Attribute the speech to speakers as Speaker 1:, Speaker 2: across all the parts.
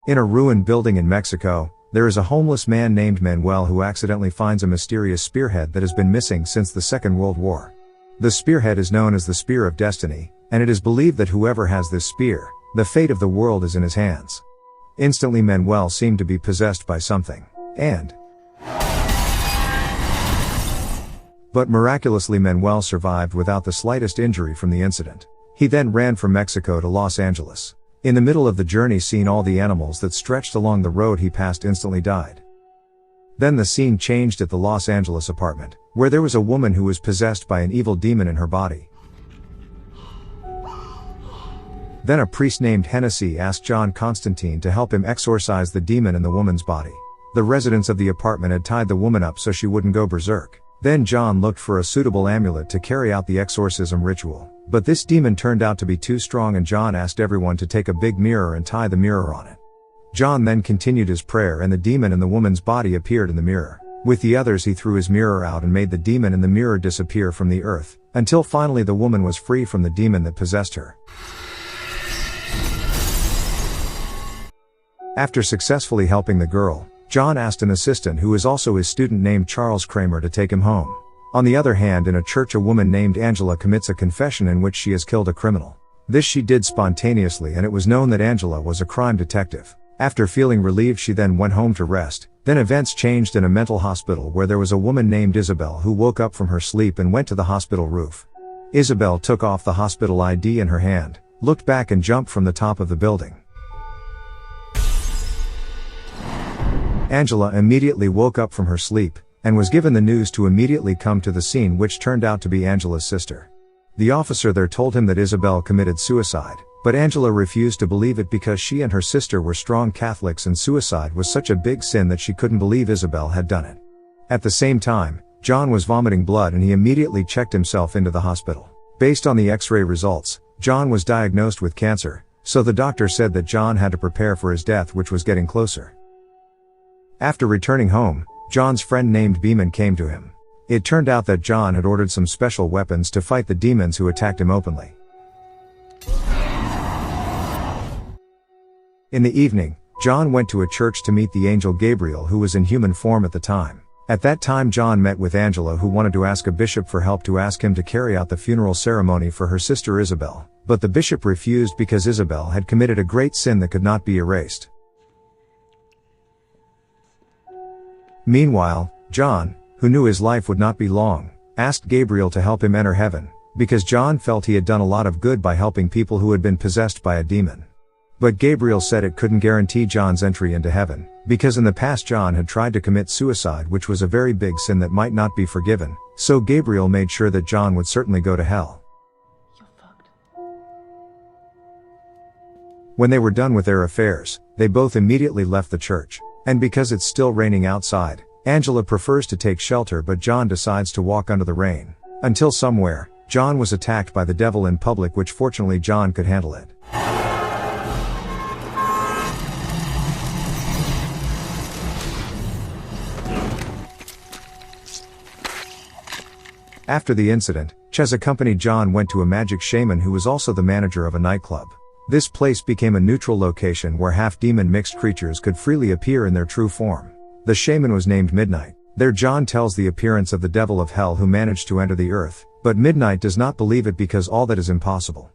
Speaker 1: In a ruined building in Mexico, there is a homeless man named Manuel who accidentally finds a mysterious spearhead that has been missing since the Second World War. The spearhead is known as the Spear of Destiny, and it is believed that whoever has this spear, the fate of the world is in his hands. Instantly Manuel seemed to be possessed by something. But miraculously Manuel survived without the slightest injury from the incident. He then ran from Mexico to Los Angeles. In the middle of the journey, seeing all the animals that stretched along the road he passed instantly died. Then the scene changed at the Los Angeles apartment, where there was a woman who was possessed by an evil demon in her body. Then a priest named Hennessy asked John Constantine to help him exorcise the demon in the woman's body. The residents of the apartment had tied the woman up so she wouldn't go berserk. Then John looked for a suitable amulet to carry out the exorcism ritual, but this demon turned out to be too strong, and John asked everyone to take a big mirror and tie the mirror on it. John then continued his prayer and the demon in the woman's body appeared in the mirror. With the others he threw his mirror out and made the demon in the mirror disappear from the earth, until finally the woman was free from the demon that possessed her. After successfully helping the girl, John asked an assistant who is also his student named Charles Kramer to take him home. On the other hand, in a church a woman named Angela commits a confession in which she has killed a criminal. This she did spontaneously, and it was known that Angela was a crime detective. After feeling relieved, she then went home to rest. Then events changed in a mental hospital where there was a woman named Isabel who woke up from her sleep and went to the hospital roof. Isabel took off the hospital ID in her hand, looked back and jumped from the top of the building. Angela immediately woke up from her sleep, and was given the news to immediately come to the scene, which turned out to be Angela's sister. The officer there told him that Isabel committed suicide, but Angela refused to believe it because she and her sister were strong Catholics and suicide was such a big sin that she couldn't believe Isabel had done it. At the same time, John was vomiting blood and he immediately checked himself into the hospital. Based on the X-ray results, John was diagnosed with cancer, so the doctor said that John had to prepare for his death, which was getting closer. After returning home, John's friend named Beeman came to him. It turned out that John had ordered some special weapons to fight the demons who attacked him openly. In the evening, John went to a church to meet the angel Gabriel, who was in human form at the time. At that time John met with Angela, who wanted to ask a bishop for help to ask him to carry out the funeral ceremony for her sister Isabel, but the bishop refused because Isabel had committed a great sin that could not be erased. Meanwhile, John, who knew his life would not be long, asked Gabriel to help him enter heaven, because John felt he had done a lot of good by helping people who had been possessed by a demon. But Gabriel said it couldn't guarantee John's entry into heaven, because in the past John had tried to commit suicide, which was a very big sin that might not be forgiven, so Gabriel made sure that John would certainly go to hell. When they were done with their affairs, they both immediately left the church. And because it's still raining outside, Angela prefers to take shelter, but John decides to walk under the rain. Until somewhere, John was attacked by the devil in public, which fortunately John could handle it. After the incident, Ches accompanied John went to a magic shaman who was also the manager of a nightclub. This place became a neutral location where half-demon mixed creatures could freely appear in their true form. The shaman was named Midnight. There John tells the appearance of the devil of hell who managed to enter the earth, but Midnight does not believe it because all that is impossible.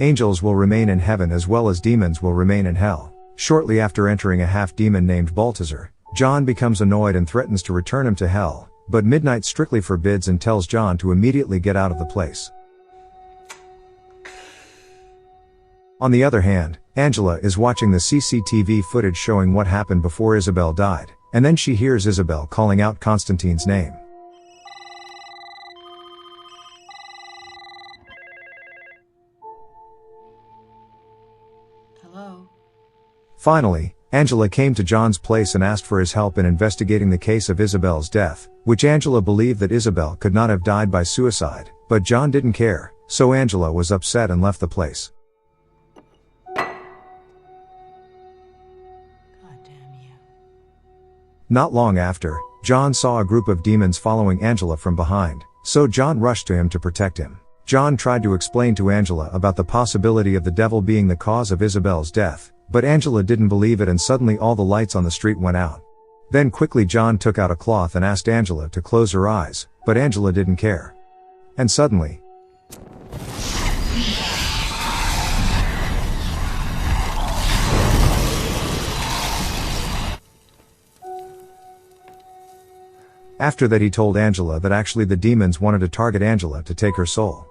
Speaker 1: Angels will remain in heaven as well as demons will remain in hell. Shortly after entering a half-demon named Baltazar, John becomes annoyed and threatens to return him to hell, but Midnight strictly forbids and tells John to immediately get out of the place. On the other hand, Angela is watching the CCTV footage showing what happened before Isabel died, and then she hears Isabel calling out Constantine's name.
Speaker 2: Hello?
Speaker 1: Finally, Angela came to John's place and asked for his help in investigating the case of Isabel's death, which Angela believed that Isabel could not have died by suicide, but John didn't care, so Angela was upset and left the place. Not long after, John saw a group of demons following Angela from behind, so John rushed to him to protect him. John tried to explain to Angela about the possibility of the devil being the cause of Isabel's death, But Angela didn't believe it, and suddenly all the lights on the street went out. Then quickly John took out a cloth and asked Angela to close her eyes, but Angela didn't care. And suddenly, after that he told Angela that actually the demons wanted to target Angela to take her soul.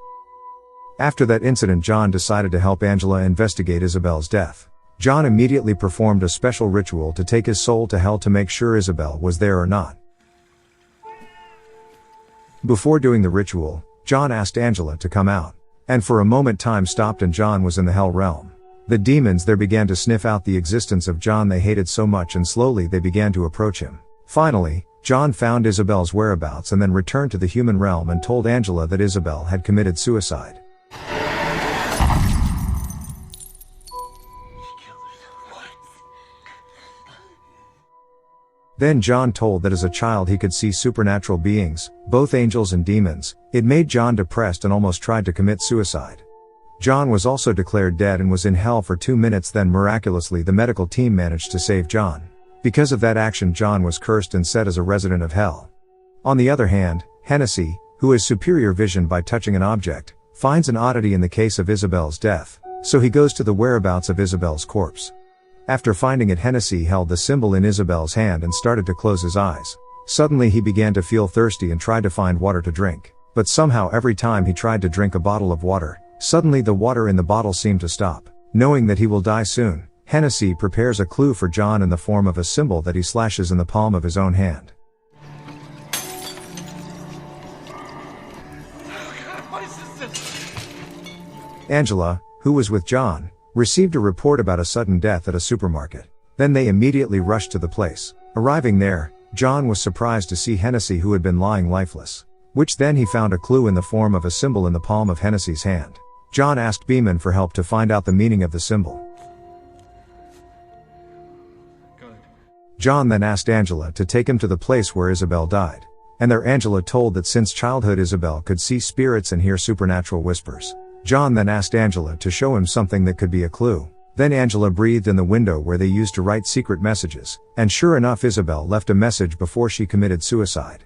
Speaker 1: After that incident, John decided to help Angela investigate Isabel's death. John immediately performed a special ritual to take his soul to hell to make sure Isabel was there or not. Before doing the ritual, John asked Angela to come out. And for a moment time stopped and John was in the hell realm. The demons there began to sniff out the existence of John they hated so much, and slowly they began to approach him. Finally, John found Isabel's whereabouts and then returned to the human realm and told Angela that Isabel had committed suicide. Then John told that as a child he could see supernatural beings, both angels and demons. It made John depressed and almost tried to commit suicide. John was also declared dead and was in hell for 2 minutes. Then miraculously the medical team managed to save John. Because of that action, John was cursed and set as a resident of hell. On the other hand, Hennessy, who has superior vision by touching an object, finds an oddity in the case of Isabel's death, so he goes to the whereabouts of Isabel's corpse. After finding it, Hennessy held the symbol in Isabel's hand and started to close his eyes. Suddenly he began to feel thirsty and tried to find water to drink. But somehow every time he tried to drink a bottle of water, suddenly the water in the bottle seemed to stop. Knowing that he will die soon, Hennessy prepares a clue for John in the form of a symbol that he slashes in the palm of his own hand. Angela, who was with John, received a report about a sudden death at a supermarket. Then they immediately rushed to the place. Arriving there, John was surprised to see Hennessy, who had been lying lifeless. Which then he found a clue in the form of a symbol in the palm of Hennessy's hand. John asked Beeman for help to find out the meaning of the symbol. John then asked Angela to take him to the place where Isabel died. And there Angela told that since childhood Isabel could see spirits and hear supernatural whispers. John then asked Angela to show him something that could be a clue. Then Angela breathed in the window where they used to write secret messages, and sure enough Isabel left a message before she committed suicide.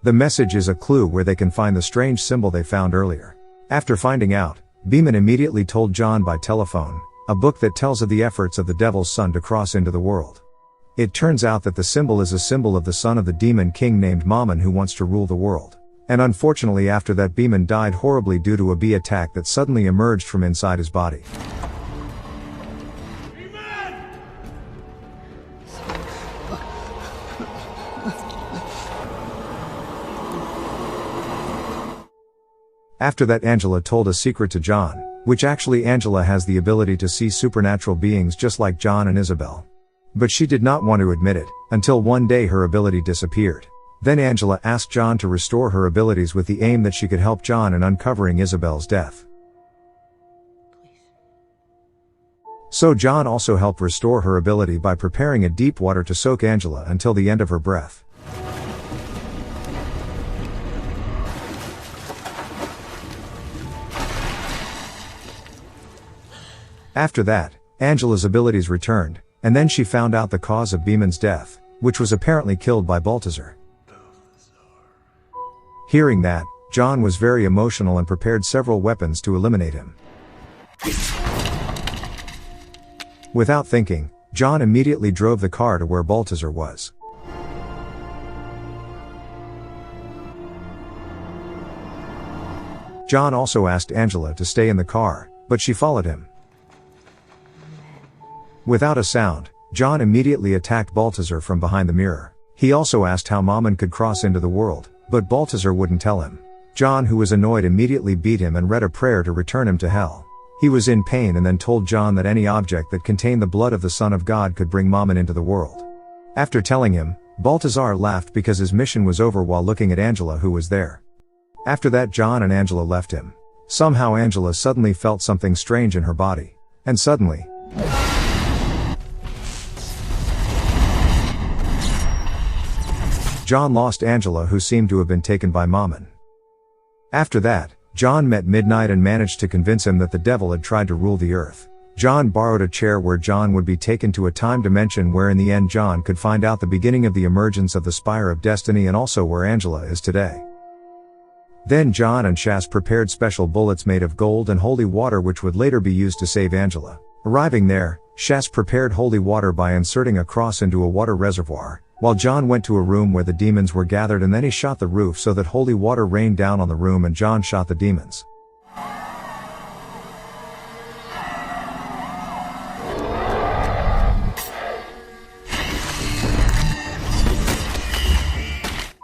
Speaker 1: The message is a clue where they can find the strange symbol they found earlier. After finding out, Beeman immediately told John by telephone, a book that tells of the efforts of the devil's son to cross into the world. It turns out that the symbol is a symbol of the son of the demon king named Mammon, who wants to rule the world. And unfortunately after that Beeman died horribly due to a bee attack that suddenly emerged from inside his body. After that Angela told a secret to John, which actually Angela has the ability to see supernatural beings just like John and Isabel. But she did not want to admit it, until one day her ability disappeared. Then Angela asked John to restore her abilities with the aim that she could help John in uncovering Isabel's death. So John also helped restore her ability by preparing a deep water to soak Angela until the end of her breath. After that, Angela's abilities returned, and then she found out the cause of Beeman's death, which was apparently killed by Balthazar. Hearing that, John was very emotional and prepared several weapons to eliminate him. Without thinking, John immediately drove the car to where Balthazar was. John also asked Angela to stay in the car, but she followed him. Without a sound, John immediately attacked Balthazar from behind the mirror. He also asked how Mammon could cross into the world, but Balthazar wouldn't tell him. John, who was annoyed, immediately beat him and read a prayer to return him to hell. He was in pain and then told John that any object that contained the blood of the Son of God could bring Mammon into the world. After telling him, Balthazar laughed because his mission was over while looking at Angela, who was there. After that John and Angela left him. Somehow Angela suddenly felt something strange in her body. And suddenly, John lost Angela, who seemed to have been taken by Mammon. After that, John met Midnight and managed to convince him that the devil had tried to rule the earth. John borrowed a chair where John would be taken to a time dimension where in the end John could find out the beginning of the emergence of the Spire of Destiny and also where Angela is today. Then John and Shas prepared special bullets made of gold and holy water which would later be used to save Angela. Arriving there, Shas prepared holy water by inserting a cross into a water reservoir, while John went to a room where the demons were gathered and then he shot the roof so that holy water rained down on the room and John shot the demons.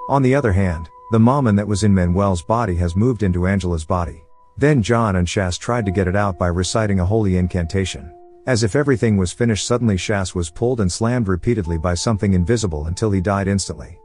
Speaker 1: On the other hand, the Mammon that was in Manuel's body has moved into Angela's body. Then John and Shas tried to get it out by reciting a holy incantation. As if everything was finished, suddenly Shas was pulled and slammed repeatedly by something invisible until he died instantly.